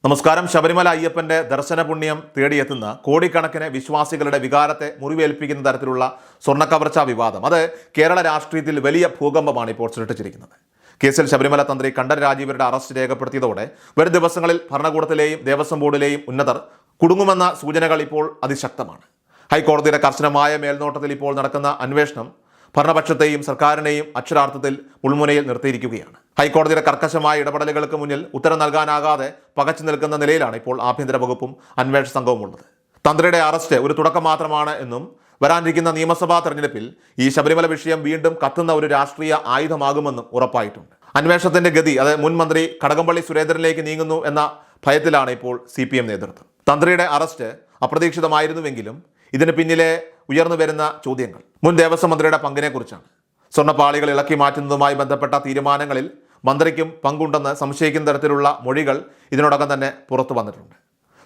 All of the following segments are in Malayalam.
നമസ്കാരം. ശബരിമല അയ്യപ്പന്റെ ദർശന പുണ്യം തേടിയെത്തുന്ന കോടിക്കണക്കിന് വിശ്വാസികളുടെ വികാരത്തെ മുറിവേൽപ്പിക്കുന്ന തരത്തിലുള്ള സ്വർണ്ണക്കവർച്ചാ വിവാദം അത് കേരള രാഷ്ട്രീയത്തിൽ വലിയ ഭൂകമ്പമാണ് ഇപ്പോൾ സൃഷ്ടിച്ചിരിക്കുന്നത്. കേസിൽ ശബരിമല തന്ത്രി കണ്ഠരര് രാജീവരുടെ അറസ്റ്റ് രേഖപ്പെടുത്തിയതോടെ വരും ദിവസങ്ങളിൽ ഭരണകൂടത്തിലെയും ദേവസ്വം ബോർഡിലെയും ഉന്നതർ കുടുങ്ങുമെന്ന സൂചനകൾ ഇപ്പോൾ അതിശക്തമാണ്. ഹൈക്കോടതിയുടെ കർശനമായ മേൽനോട്ടത്തിൽ ഇപ്പോൾ നടക്കുന്ന അന്വേഷണം ഭരണപക്ഷത്തെയും സർക്കാരിനെയും അക്ഷരാർത്ഥത്തിൽ മുൾമുനയിൽ നിർത്തിയിരിക്കുകയാണ്. ഹൈക്കോടതിയുടെ കർക്കശമായ ഇടപെടലുകൾക്ക് മുന്നിൽ ഉത്തരം നൽകാനാകാതെ പകച്ചു നിൽക്കുന്ന നിലയിലാണ് ഇപ്പോൾ ആഭ്യന്തര വകുപ്പും അന്വേഷണ സംഘവും ഉള്ളത്. തന്ത്രിയുടെ അറസ്റ്റ് ഒരു തുടക്കം മാത്രമാണ് എന്നും വരാനിരിക്കുന്ന നിയമസഭാ തെരഞ്ഞെടുപ്പിൽ ഈ ശബരിമല വിഷയം വീണ്ടും കത്തുന്ന ഒരു രാഷ്ട്രീയ ആയുധമാകുമെന്നും ഉറപ്പായിട്ടുണ്ട്. അന്വേഷണത്തിന്റെ ഗതി അത് മുൻ മന്ത്രി കടകംപള്ളി സുരേന്ദ്രനിലേക്ക് നീങ്ങുന്നു എന്ന ഭയത്തിലാണ് ഇപ്പോൾ CPM നേതൃത്വം. തന്ത്രിയുടെ അറസ്റ്റ് അപ്രതീക്ഷിതമായിരുന്നുവെങ്കിലും ഇതിന് പിന്നിലെ ഉയർന്നു വരുന്ന ചോദ്യങ്ങൾ മുൻ ദേവസ്വം മന്ത്രിയുടെ പങ്കിനെക്കുറിച്ചാണ്. സ്വർണ്ണപ്പാളികൾ ഇളക്കി മാറ്റുന്നതുമായി ബന്ധപ്പെട്ട തീരുമാനങ്ങളിൽ മന്ത്രിക്കും പങ്കുണ്ടെന്ന് സംശയിക്കുന്ന തരത്തിലുള്ള മൊഴികൾ ഇതിനോടകം തന്നെ പുറത്തു വന്നിട്ടുണ്ട്.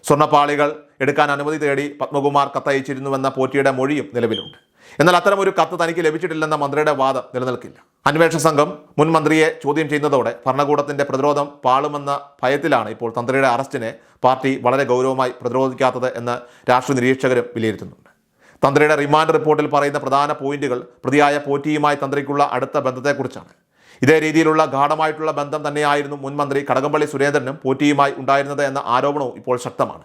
സ്വർണ്ണപ്പാളികൾ എടുക്കാൻ അനുമതി തേടി പത്മകുമാർ കത്തയച്ചിരുന്നുവെന്ന പോറ്റിയുടെ മൊഴിയും നിലവിലുണ്ട്. എന്നാൽ അത്തരമൊരു കത്ത് തനിക്ക് ലഭിച്ചിട്ടില്ലെന്ന മന്ത്രിയുടെ വാദം നിലനിൽക്കില്ല. അന്വേഷണ സംഘം മുൻ മന്ത്രിയെ ചോദ്യം ചെയ്യുന്നതോടെ ഭരണകൂടത്തിന്റെ പ്രതിരോധം പാളുമെന്ന ഭയത്തിലാണ് ഇപ്പോൾ തന്ത്രിയുടെ അറസ്റ്റിനെ പാർട്ടി വളരെ ഗൗരവമായി പ്രതിരോധിക്കാത്തത് എന്ന് രാഷ്ട്രീയ നിരീക്ഷകരും വിലയിരുത്തുന്നുണ്ട്. തന്ത്രിയുടെ റിമാൻഡ് റിപ്പോർട്ടിൽ പറയുന്ന പ്രധാന പോയിന്റുകൾ പ്രതിയായ പോറ്റിയുമായി തന്ത്രിക്കുള്ള അടുത്ത ബന്ധത്തെക്കുറിച്ചാണ്. ഇതേ രീതിയിലുള്ള ഗാഢമായിട്ടുള്ള ബന്ധം തന്നെയായിരുന്നു മുൻ മന്ത്രി കടകംപള്ളി സുരേന്ദ്രനും പോറ്റിയുമായി ഉണ്ടായിരുന്നത് എന്ന ആരോപണവും ഇപ്പോൾ ശക്തമാണ്.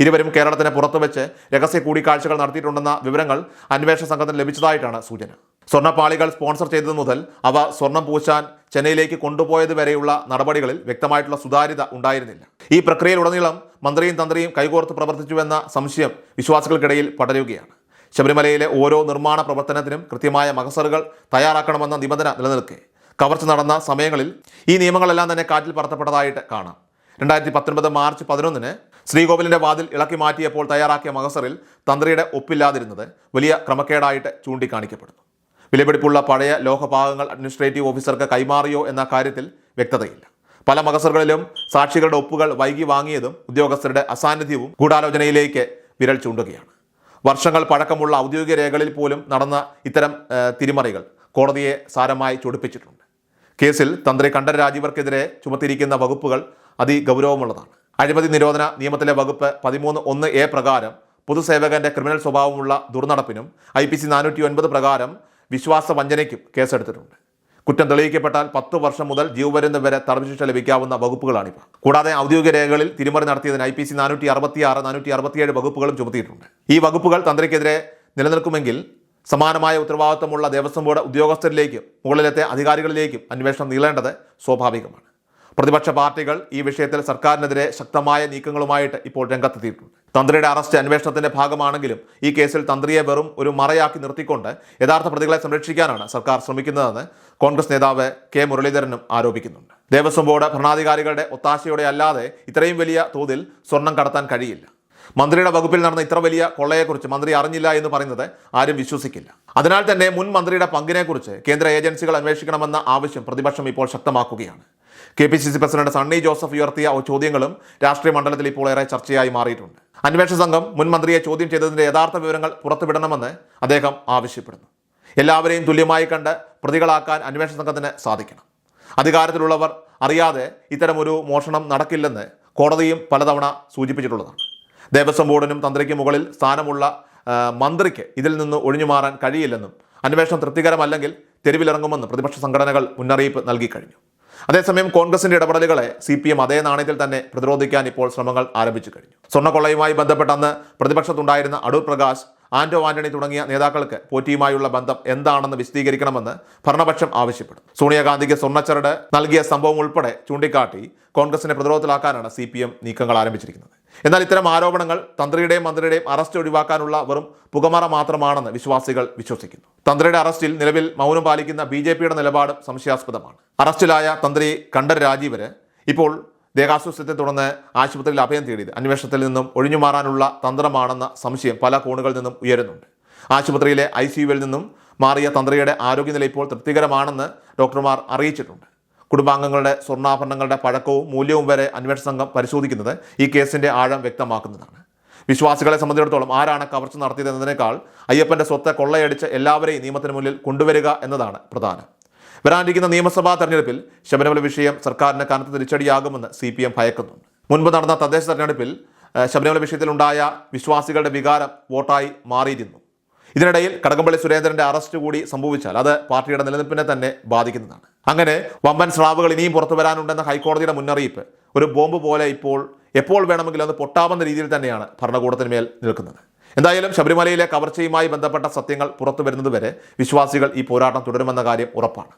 ഇരുവരും കേരളത്തിന് പുറത്തുവെച്ച് രഹസ്യ കൂടിക്കാഴ്ചകൾ നടത്തിയിട്ടുണ്ടെന്ന വിവരങ്ങൾ അന്വേഷണ സംഘത്തിന് ലഭിച്ചതായിട്ടാണ് സൂചന. സ്വർണ്ണപ്പാളികൾ സ്പോൺസർ ചെയ്തത് മുതൽ അവ സ്വർണം പൂശാൻ ചെന്നൈയിലേക്ക് കൊണ്ടുപോയത് വരെയുള്ള നടപടികളിൽ വ്യക്തമായിട്ടുള്ള സുതാര്യത ഉണ്ടായിരുന്നില്ല. ഈ പ്രക്രിയയിലുടനീളം മന്ത്രിയും തന്ത്രിയും കൈകോർത്ത് പ്രവർത്തിച്ചുവെന്ന സംശയം വിശ്വാസികൾക്കിടയിൽ പടരുകയാണ്. ശബരിമലയിലെ ഓരോ നിർമ്മാണ പ്രവർത്തനത്തിനും കൃത്യമായ മഹസറുകൾ തയ്യാറാക്കണമെന്ന നിബന്ധന നിലനിൽക്കെ കവർച്ച നടന്ന സമയങ്ങളിൽ ഈ നിയമങ്ങളെല്ലാം തന്നെ കാറ്റിൽ പറത്തപ്പെട്ടതായിട്ട് കാണാം. 2019 മാർച്ച് 11 ശ്രീകോവിലിന്റെ വാതിൽ ഇളക്കി മാറ്റിയപ്പോൾ തയ്യാറാക്കിയ മഹസറിൽ തന്ത്രിയുടെ ഒപ്പില്ലാതിരുന്നത് വലിയ ക്രമക്കേടായിട്ട് ചൂണ്ടിക്കാണിക്കപ്പെടുന്നു. വിലപിടിപ്പുള്ള പഴയ ലോഹഭാഗങ്ങൾ അഡ്മിനിസ്ട്രേറ്റീവ് ഓഫീസർക്ക് കൈമാറിയോ എന്ന കാര്യത്തിൽ വ്യക്തതയില്ല. പല മഹസറുകളിലും സാക്ഷികളുടെ ഒപ്പുകൾ വൈകി വാങ്ങിയതും ഉദ്യോഗസ്ഥരുടെ അസാന്നിധ്യവും ഗൂഢാലോചനയിലേക്ക് വിരൽ ചൂണ്ടുകയാണ്. വർഷങ്ങൾ പഴക്കമുള്ള ഔദ്യോഗിക രേഖകളിൽ പോലും നടന്ന ഇത്തരം തിരിമറികൾ കോടതിയെ സാരമായി ചൊടിപ്പിച്ചിട്ടുണ്ട്. കേസിൽ തന്ത്രി കണ്ഠരര് രാജീവർക്കെതിരെ ചുമത്തിയിരിക്കുന്ന വകുപ്പുകൾ അതിഗൗരവമുള്ളതാണ്. അഴിമതി നിരോധന നിയമത്തിലെ വകുപ്പ് 13(1)(a) പ്രകാരം പൊതുസേവകന്റെ ക്രിമിനൽ സ്വഭാവമുള്ള ദുർനടപ്പിനും IPC 409 പ്രകാരം വിശ്വാസ വഞ്ചനയ്ക്കും കേസെടുത്തിട്ടുണ്ട്. കുറ്റം തെളിയിക്കപ്പെട്ടാൽ 10 വർഷം മുതൽ ജീവപര്യന്തം വരെ തടവ് ശിക്ഷ ലഭിക്കാവുന്ന വകുപ്പുകളാണിവ. കൂടാതെ ഔദ്യോഗിക രേഖകളിൽ തിരിമറി നടത്തിയതിന് IPC 466, 467 വകുപ്പുകളും ചുമത്തിയിട്ടുണ്ട്. ഈ വകുപ്പുകൾ തന്ത്രിക്കെതിരെ നിലനിൽക്കുമെങ്കിൽ സമാനമായ ഉത്തരവാദിത്തമുള്ള ദേവസ്വം ബോർഡ് ഉദ്യോഗസ്ഥരിലേക്കും മുകളിലത്തെ അധികാരികളിലേക്കും അന്വേഷണം നീളേണ്ടത് സ്വാഭാവികമാണ്. പ്രതിപക്ഷ പാർട്ടികൾ ഈ വിഷയത്തിൽ സർക്കാരിനെതിരെ ശക്തമായ നീക്കങ്ങളുമായിട്ട് ഇപ്പോൾ രംഗത്തെത്തിയിട്ടുണ്ട്. തന്ത്രിയുടെ അറസ്റ്റ് അന്വേഷണത്തിന്റെ ഭാഗമാണെങ്കിലും ഈ കേസിൽ തന്ത്രിയെ വെറും ഒരു മറയാക്കി നിർത്തിക്കൊണ്ട് യഥാർത്ഥ പ്രതികളെ സംരക്ഷിക്കാനാണ് സർക്കാർ ശ്രമിക്കുന്നതെന്ന് കോൺഗ്രസ് നേതാവ് K. മുരളീധരനും ആരോപിക്കുന്നുണ്ട്. ദേവസ്വം ബോർഡ് ഭരണാധികാരികളുടെ ഒത്താശയോടെ അല്ലാതെ ഇത്രയും വലിയ തോതിൽ സ്വർണം കടത്താൻ കഴിയില്ല. മന്ത്രിയുടെ വകുപ്പിൽ നടന്ന ഇത്ര വലിയ കൊള്ളയെക്കുറിച്ച് മന്ത്രി അറിഞ്ഞില്ല എന്ന് പറയുന്നത് ആരും വിശ്വസിക്കില്ല. അതിനാൽ തന്നെ മുൻ മന്ത്രിയുടെ പങ്കിനെക്കുറിച്ച് കേന്ദ്ര ഏജൻസികൾ അന്വേഷിക്കണമെന്ന ആവശ്യം പ്രതിപക്ഷം ഇപ്പോൾ ശക്തമാക്കുകയാണ്. KPCC പ്രസിഡന്റ് സണ്ണി ജോസഫ് ഉയർത്തിയ ചോദ്യങ്ങളും രാഷ്ട്രീയ മണ്ഡലത്തിൽ ഇപ്പോൾ ഏറെ ചർച്ചയായി മാറിയിട്ടുണ്ട്. അന്വേഷണ സംഘം മുൻ മന്ത്രിയെ ചോദ്യം ചെയ്തതിന്റെ യഥാർത്ഥ വിവരങ്ങൾ പുറത്തുവിടണമെന്ന് അദ്ദേഹം ആവശ്യപ്പെടുന്നു. എല്ലാവരെയും തുല്യമായി കണ്ട് പ്രതികളാക്കാൻ അന്വേഷണ സംഘത്തിന് സാധിക്കണം. അധികാരത്തിലുള്ളവർ അറിയാതെ ഇത്തരമൊരു മോഷണം നടക്കില്ലെന്ന് കോടതിയും പലതവണ സൂചിപ്പിച്ചിട്ടുള്ളതാണ്. ദേവസ്വം ബോർഡിനും തന്ത്രിക്ക് മുകളിൽ സ്ഥാനമുള്ള മന്ത്രിക്ക് ഇതിൽ നിന്ന് ഒഴിഞ്ഞു മാറാൻ കഴിയില്ലെന്നും അന്വേഷണം തൃപ്തികരമല്ലെങ്കിൽ തെരുവിലിറങ്ങുമെന്നും പ്രതിപക്ഷ സംഘടനകൾ മുന്നറിയിപ്പ് നൽകി കഴിഞ്ഞു. അതേസമയം കോൺഗ്രസിന്റെ ഇടപെടലുകളെ CPM അതേ നാണയത്തിൽ തന്നെ പ്രതിരോധിക്കാൻ ഇപ്പോൾ ശ്രമങ്ങൾ ആരംഭിച്ചു കഴിഞ്ഞു. സ്വർണ്ണക്കൊള്ളയുമായി ബന്ധപ്പെട്ട് അന്ന് പ്രതിപക്ഷത്തുണ്ടായിരുന്ന അടൂർ പ്രകാശ്, ആന്റോ ആന്റണി തുടങ്ങിയ നേതാക്കൾക്ക് പോറ്റിയുമായുള്ള ബന്ധം എന്താണെന്ന് വിശദീകരിക്കണമെന്ന് ഭരണപക്ഷം ആവശ്യപ്പെടും. സോണിയാഗാന്ധിക്ക് സ്വർണ്ണച്ചരട് നൽകിയ സംഭവം ഉൾപ്പെടെ ചൂണ്ടിക്കാട്ടി കോൺഗ്രസിനെ പ്രതിരോധത്തിലാക്കാനാണ് CPM നീക്കങ്ങൾ ആരംഭിച്ചിരിക്കുന്നത്. എന്നാൽ ഇത്തരം ആരോപണങ്ങൾ തന്ത്രിയുടെയും മന്ത്രിയുടെയും അറസ്റ്റ് ഒഴിവാക്കാനുള്ള വെറും പുകമറ മാത്രമാണെന്ന് വിശ്വാസികൾ വിശ്വസിക്കുന്നു. തന്ത്രിയുടെ അറസ്റ്റിൽ നിലവിൽ മൗനം പാലിക്കുന്ന BJPയുടെ നിലപാടും സംശയാസ്പദമാണ്. അറസ്റ്റിലായ തന്ത്രി കണ്ഠരര് രാജീവര് ഇപ്പോൾ ദേഹാസ്വാസ്ഥ്യത്തെ തുടർന്ന് ആശുപത്രിയിൽ അഭയം തേടിയത് അന്വേഷണത്തിൽ നിന്നും ഒഴിഞ്ഞുമാറാനുള്ള തന്ത്രമാണെന്ന സംശയം പല കോണുകളിൽ നിന്നും ഉയരുന്നുണ്ട്. ആശുപത്രിയിലെ ICUവിൽ നിന്നും മാറിയ തന്ത്രിയുടെ ആരോഗ്യനില ഇപ്പോൾ തൃപ്തികരമാണെന്ന് ഡോക്ടർമാർ അറിയിച്ചിട്ടുണ്ട്. കുടുംബാംഗങ്ങളുടെ സ്വർണ്ണാഭരണങ്ങളുടെ പഴക്കവും മൂല്യവും വരെ അന്വേഷണ സംഘം പരിശോധിക്കുന്നത് ഈ കേസിന്റെ ആഴം വ്യക്തമാക്കുന്നതാണ്. വിശ്വാസികളെ സംബന്ധിച്ചിടത്തോളം ആരാണ് കവർച്ച നടത്തിയതെന്നതിനേക്കാൾ അയ്യപ്പന്റെ സ്വത്ത് കൊള്ളയടിച്ച് എല്ലാവരെയും നിയമത്തിന് മുന്നിൽ കൊണ്ടുവരിക എന്നതാണ് പ്രധാനം. വരാനിരിക്കുന്ന നിയമസഭാ തെരഞ്ഞെടുപ്പിൽ ശബരിമല വിഷയം സർക്കാരിന് കനത്ത തിരിച്ചടിയാകുമെന്ന് CPM ഭയക്കുന്നുണ്ട്. മുൻപ് നടന്ന തദ്ദേശ തെരഞ്ഞെടുപ്പിൽ ശബരിമല വിഷയത്തിലുണ്ടായ വിശ്വാസികളുടെ വികാരം വോട്ടായി മാറിയിരുന്നു. ഇതിനിടയിൽ കടകംപള്ളി സുരേന്ദ്രന്റെ അറസ്റ്റ് കൂടി സംഭവിച്ചാൽ അത് പാർട്ടിയുടെ നിലനിൽപ്പിനെ തന്നെ ബാധിക്കുന്നതാണ്. അങ്ങനെ വമ്പൻ സ്രാവുകൾ ഇനിയും പുറത്തു വരാനുണ്ടെന്ന ഹൈക്കോടതിയുടെ മുന്നറിയിപ്പ് ഒരു ബോംബ് പോലെ ഇപ്പോൾ എപ്പോൾ വേണമെങ്കിലും അത് പൊട്ടാവുന്ന രീതിയിൽ തന്നെയാണ് ഭരണകൂടത്തിന് മേൽ നിൽക്കുന്നത്. എന്തായാലും ശബരിമലയിലെ കവർച്ചയുമായി ബന്ധപ്പെട്ട സത്യങ്ങൾ പുറത്തു വരുന്നതുവരെ വിശ്വാസികൾ ഈ പോരാട്ടം തുടരുമെന്ന കാര്യം ഉറപ്പാണ്.